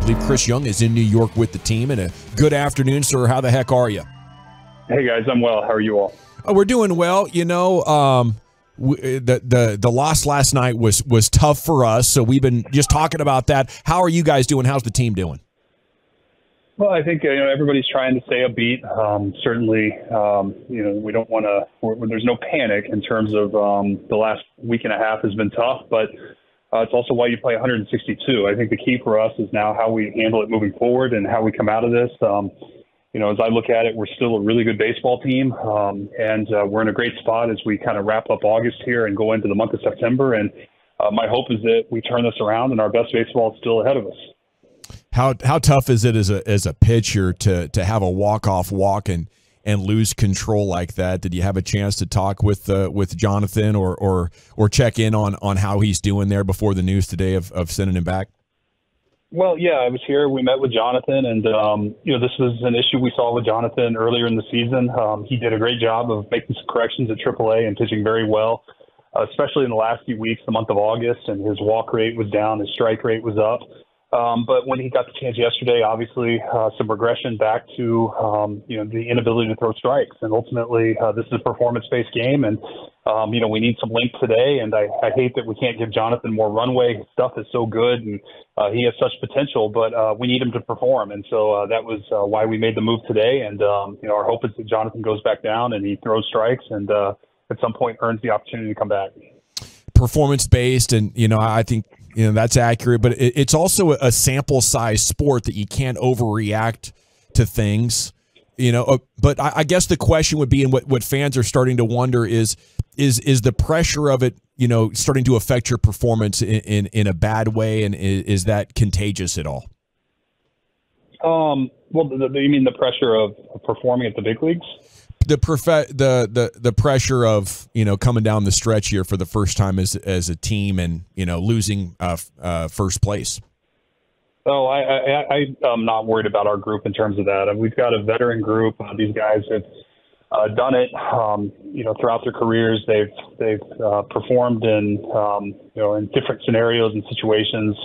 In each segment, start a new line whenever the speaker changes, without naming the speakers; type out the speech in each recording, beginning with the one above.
believe Chris Jung is in New York with the team. And a good afternoon, sir. How the heck are you?
Hey, guys. I'm well. How are you all?
We're doing well. You know, the loss last night was tough for us, so we've been just talking about that. How are you guys doing? How's the team doing?
Well, I think everybody's trying to stay upbeat. Certainly, we don't want to. There's no panic in terms of the last week and a half has been tough, but it's also why you play 162. I think the key for us is now how we handle it moving forward and how we come out of this. As I look at it, we're still a really good baseball team, and we're in a great spot as we kind of wrap up August here and go into the month of September. And my hope is that we turn this around and our best baseball is still ahead of us.
How tough is it as a pitcher to have a walk-off walk and lose control like that? Did you have a chance to talk with Jonathan or check in on how he's doing there before the news today of sending him back?
Well, yeah, I was here. We met with Jonathan, and this was an issue we saw with Jonathan earlier in the season. He did a great job of making some corrections at AAA and pitching very well, especially in the last few weeks, the month of August, and his walk rate was down, his strike rate was up. But when he got the chance yesterday, obviously some regression back to, the inability to throw strikes. And ultimately, this is a performance-based game, and, we need some length today. And I hate that we can't give Jonathan more runway. His stuff is so good, and he has such potential, but we need him to perform. And so that was why we made the move today. And, our hope is that Jonathan goes back down and he throws strikes and at some point earns the opportunity to come back.
Performance-based, and, I think – that's accurate, but it's also a sample size sport that you can't overreact to things, But I guess the question would be, and what fans are starting to wonder is the pressure of it, starting to affect your performance in a bad way, and is that contagious at all?
Well, you mean the pressure of performing at the big leagues?
The pressure of coming down the stretch here for the first time as a team and losing first place.
Oh, I'm not worried about our group in terms of that. We've got a veteran group. These guys have done it. Throughout their careers, they've performed in in different scenarios and situations.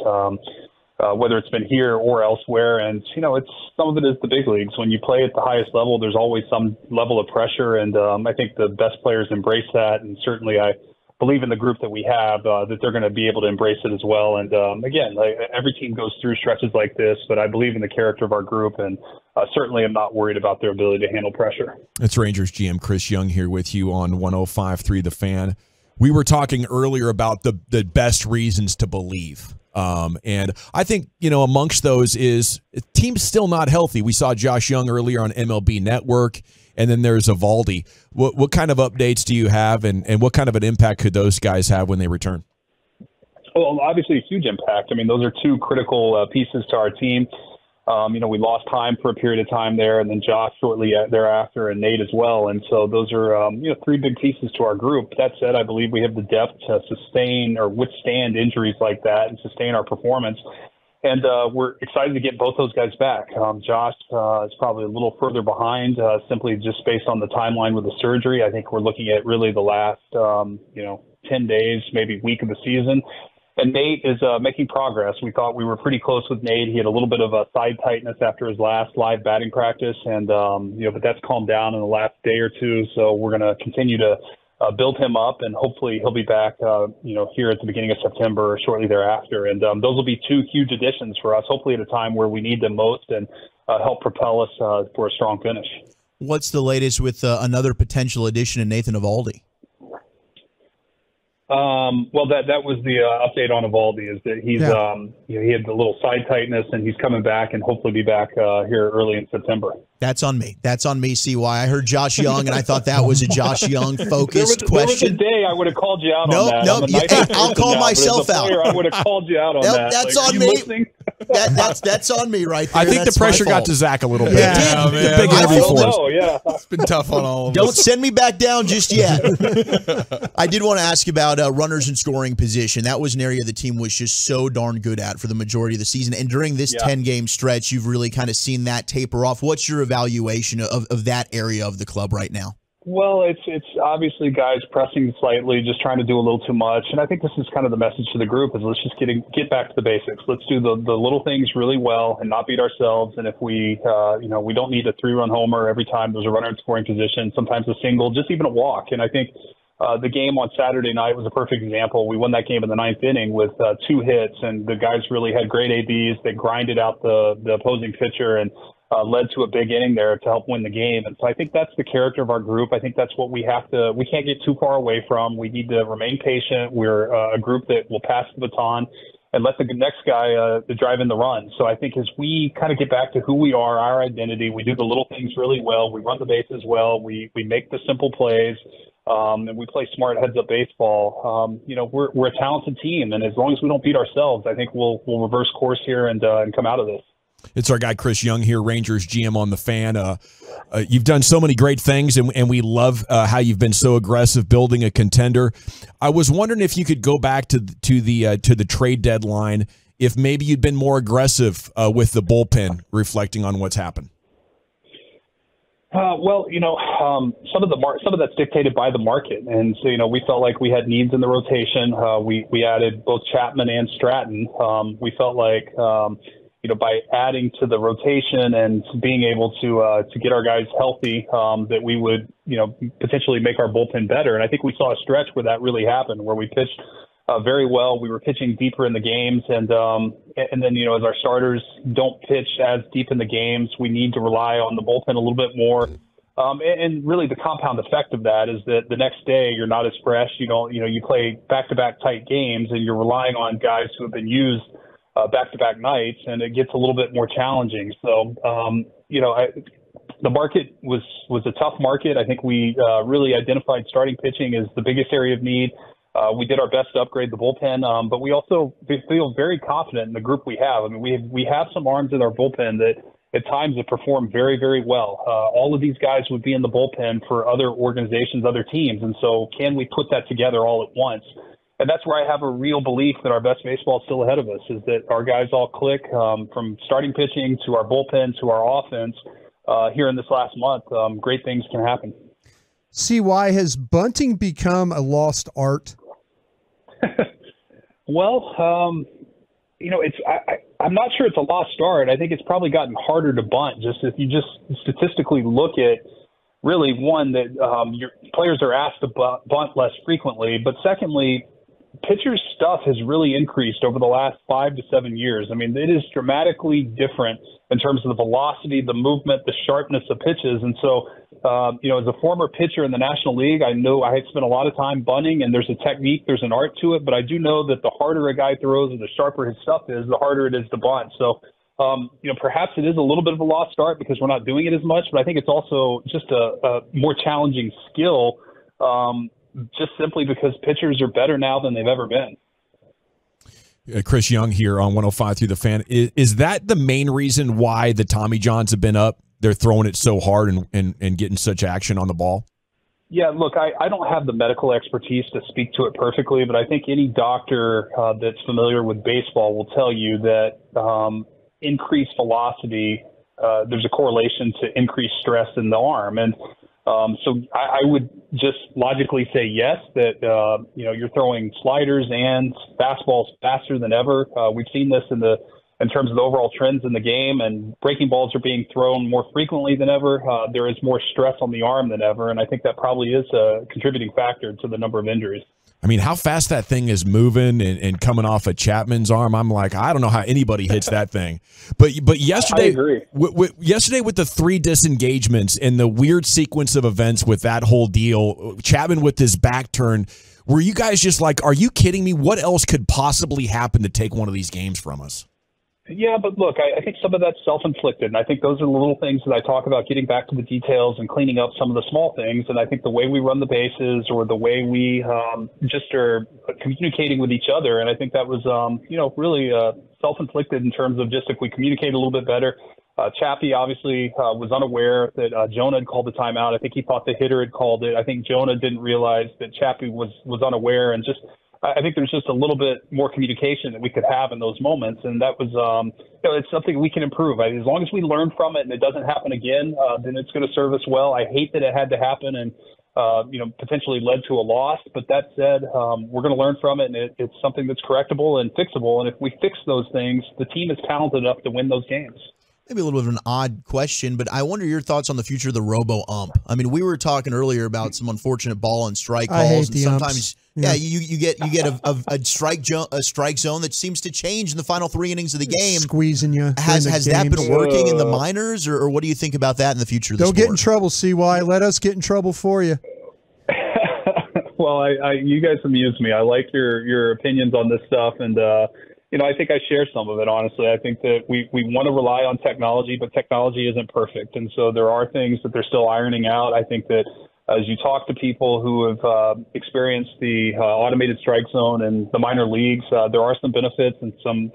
Whether it's been here or elsewhere. And, it's some of it is the big leagues. When you play at the highest level, there's always some level of pressure. And I think the best players embrace that. And certainly I believe in the group that we have, that they're going to be able to embrace it as well. And again, every team goes through stretches like this, but I believe in the character of our group. And certainly I'm not worried about their ability to handle pressure.
It's Rangers GM Chris Jung here with you on 105.3 The Fan. We were talking earlier about the best reasons to believe. And I think, amongst those is team's still not healthy. We saw Josh Jung earlier on MLB Network, and then there's Eovaldi. What kind of updates do you have, and what kind of an impact could those guys have when they return?
Well, obviously a huge impact. I mean, those are two critical pieces to our team. We lost time for a period of time there, and then Josh shortly thereafter, and Nate as well. And so those are, three big pieces to our group. That said, I believe we have the depth to sustain or withstand injuries like that and sustain our performance. And we're excited to get both those guys back. Josh is probably a little further behind, simply just based on the timeline with the surgery. I think we're looking at really the last, 10 days, maybe week of the season. And Nate is making progress. We thought we were pretty close with Nate. He had a little bit of a side tightness after his last live batting practice, and but that's calmed down in the last day or two. So we're going to continue to build him up, and hopefully he'll be back, here at the beginning of September or shortly thereafter. And those will be two huge additions for us, hopefully at a time where we need them most, and help propel us for a strong finish.
What's the latest with another potential addition in Nathan Eovaldi?
Well, that was the update on Eovaldi, is that he's he had the little side tightness, and he's coming back and hopefully be back here early in September.
That's on me. That's on me, CY. I heard Josh Jung, and I thought that was a Josh Jung focused question.
There was a day I would have called you out on that.
Nope. I'll call myself out.
I would have called you out on that.
That's on me. That's on me right there.
I think the pressure got to Zach a little bit.
Yeah,
it did. Big interview for us.
Yeah.
It's been tough on all of us.
Don't send me back down just yet. I did want to ask about runners in scoring position. That was an area the team was just so darn good at for the majority of the season. And during this 10-game stretch, you've really kind of seen that taper off. What's your evaluation of that area of the club right now?
Well, it's obviously guys pressing slightly, just trying to do a little too much. And I think this is kind of the message to the group is let's just get back to the basics. Let's do the little things really well and not beat ourselves. And if we, we don't need a 3-run homer every time there's a runner in scoring position, sometimes a single, just even a walk. And I think the game on Saturday night was a perfect example. We won that game in the 9th inning with 2 hits, and the guys really had great ABs. They grinded out the opposing pitcher and led to a big inning there to help win the game. And so I think that's the character of our group. I think that's what we can't get too far away from. We need to remain patient. We're a group that will pass the baton and let the next guy drive in the run. So I think as we kind of get back to who we are, our identity, we do the little things really well. We run the bases well. We make the simple plays. And we play smart heads-up baseball. We're a talented team, and as long as we don't beat ourselves, I think we'll reverse course here and come out of this.
It's our guy Chris Jung here, Rangers GM on the Fan. You've done so many great things, and we love how you've been so aggressive building a contender. I was wondering if you could go back to the trade deadline, if maybe you'd been more aggressive with the bullpen, reflecting on what's happened.
Some of that's dictated by the market, and so we felt like we had needs in the rotation. We added both Chapman and Stratton. We felt like by adding to the rotation and being able to get our guys healthy, that we would potentially make our bullpen better. And I think we saw a stretch where that really happened, where we pitched very well. We were pitching deeper in the games, and then as our starters don't pitch as deep in the games, we need to rely on the bullpen a little bit more. And really the compound effect of that is that the next day you're not as fresh. You play back-to-back tight games, and you're relying on guys who have been used back-to-back nights, and it gets a little bit more challenging. So the market was a tough market. I think we really identified starting pitching as the biggest area of need. We did our best to upgrade the bullpen, but we also feel very confident in the group we have. I mean, we have some arms in our bullpen that at times have performed very, very well. All of these guys would be in the bullpen for other organizations, other teams. And so can we put that together all at once? And that's where I have a real belief that our best baseball is still ahead of us, is that our guys all click from starting pitching to our bullpen to our offense here in this last month. Great things can happen.
CY, has bunting become a lost art?
Well, I'm not sure it's a lost art. I think it's probably gotten harder to bunt. Just if you just statistically look at really one that your players are asked to bunt less frequently, but secondly, pitchers' stuff has really increased over the last 5 to 7 years. I mean, it is dramatically different in terms of the velocity, the movement, the sharpness of pitches. And so, as a former pitcher in the National League, I know I had spent a lot of time bunting, and there's a technique, there's an art to it, but I do know that the harder a guy throws and the sharper his stuff is, the harder it is to bunt. So, perhaps it is a little bit of a lost art because we're not doing it as much, but I think it's also just a more challenging skill, just simply because pitchers are better now than they've ever been.
Chris Jung here on 105 through the Fan. Is that the main reason why the Tommy Johns have been up? They're throwing it so hard and getting such action on the ball?
Yeah, look, I don't have the medical expertise to speak to it perfectly, but I think any doctor that's familiar with baseball will tell you that increased velocity, there's a correlation to increased stress in the arm. And so I would just logically say yes, that, you're throwing sliders and fastballs faster than ever. We've seen this in terms of the overall trends in the game, and breaking balls are being thrown more frequently than ever. There is more stress on the arm than ever, and I think that probably is a contributing factor to the number of injuries.
I mean, how fast that thing is moving and coming off of Chapman's arm, I'm like, I don't know how anybody hits that thing. But yesterday,
I agree.
Yesterday with the 3 disengagements and the weird sequence of events with that whole deal, Chapman with his back turn, were you guys just like, are you kidding me? What else could possibly happen to take one of these games from us?
Yeah, but look, I think some of that's self-inflicted, and I think those are the little things that I talk about, getting back to the details and cleaning up some of the small things. And I think the way we run the bases, or the way we just are communicating with each other, and I think that was, really self-inflicted in terms of just if we communicate a little bit better. Chappie obviously was unaware that Jonah had called the timeout. I think he thought the hitter had called it. I think Jonah didn't realize that Chappie was unaware, and just I think there's just a little bit more communication that we could have in those moments, and that was, it's something we can improve. As long as we learn from it and it doesn't happen again, then it's going to serve us well. I hate that it had to happen and potentially led to a loss. But that said, we're going to learn from it, and it's something that's correctable and fixable. And if we fix those things, the team is talented enough to win those games.
Maybe a little bit of an odd question, but I wonder your thoughts on the future of the robo-ump. I mean, we were talking earlier about some unfortunate ball and strike calls,
I hate
and
the
sometimes,
umps.
yeah, you get a strike zone that seems to change in the final 3 innings of the game,
squeezing you.
Has that
games.
been working in the minors, or what do you think about that in the future of the
Don't
sport?
get in trouble, CY. Let us get in trouble for you.
Well, you guys amuse me. I like your opinions on this stuff, and I think I share some of it, honestly. I think that we want to rely on technology, but technology isn't perfect. And so there are things that they're still ironing out. I think that as you talk to people who have experienced the automated strike zone in the minor leagues, there are some benefits and some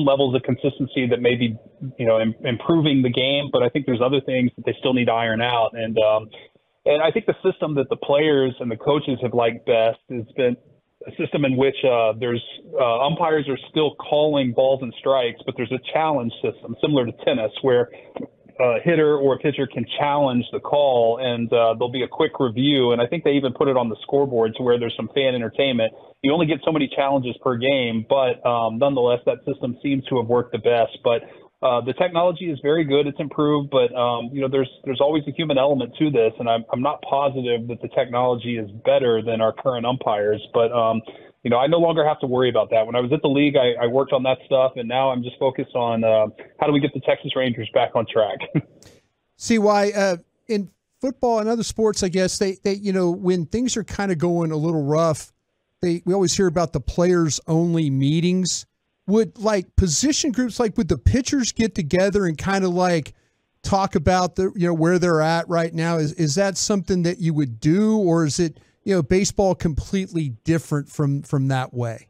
levels of consistency that may be, improving the game. But I think there's other things that they still need to iron out. And I think the system that the players and the coaches have liked best has been a system in which there's umpires are still calling balls and strikes, but there's a challenge system similar to tennis where a hitter or a pitcher can challenge the call, and there'll be a quick review. And I think they even put it on the scoreboard to where there's some fan entertainment. You only get so many challenges per game, but nonetheless, that system seems to have worked the best. But the technology is very good. It's improved, but there's always a human element to this, and I'm not positive that the technology is better than our current umpires. But I no longer have to worry about that. When I was at the league, I worked on that stuff, and now I'm just focused on how do we get the Texas Rangers back on track.
CY, in football and other sports, I guess they when things are kind of going a little rough, we always hear about the players only meetings. Would position groups would the pitchers get together and kind of talk about where they're at right now? Is that something that you would do, or is it baseball completely different from that way?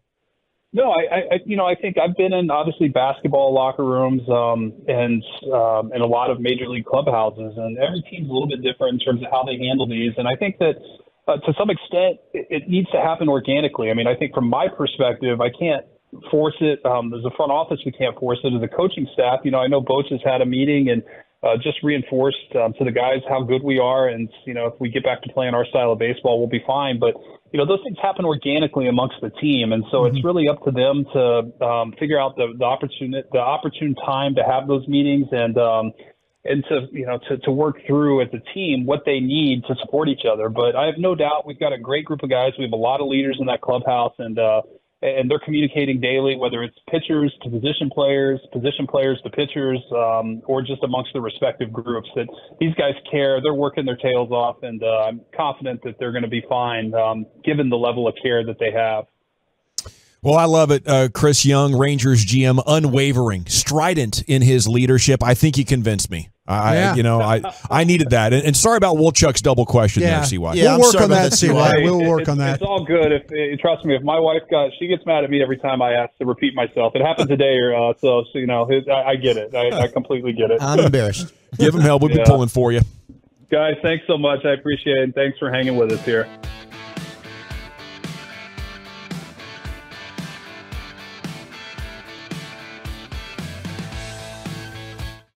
No, I think I've been in obviously basketball locker rooms and a lot of major league clubhouses, and every team's a little bit different in terms of how they handle these. And I think that to some extent it needs to happen organically. I mean, I think from my perspective, I can't force it. As a front office, we can't force it. As a coaching staff, I know Boach has had a meeting and just reinforced to the guys how good we are. And, if we get back to playing our style of baseball, we'll be fine. But, those things happen organically amongst the team. And so it's really up to them to figure out the opportune time to have those meetings and to work through as a team what they need to support each other. But I have no doubt we've got a great group of guys. We have a lot of leaders in that clubhouse, and they're communicating daily, whether it's pitchers to position players to pitchers, or just amongst the respective groups, that these guys care. They're working their tails off, and I'm confident that they're going to be fine, given the level of care that they have.
Well, I love it. Chris Jung, Rangers GM, unwavering, strident in his leadership. I think he convinced me. I needed that. And sorry about Wolchuk's double question there, CY.
Yeah,
we'll work on that, CY. We'll work on that.
It's all good. Trust me, if my wife she gets mad at me every time I ask to repeat myself. It happened today, so I get it. I completely get it.
I'm embarrassed.
Give him hell. We'll be pulling for you.
Guys, thanks so much. I appreciate it. And thanks for hanging with us here.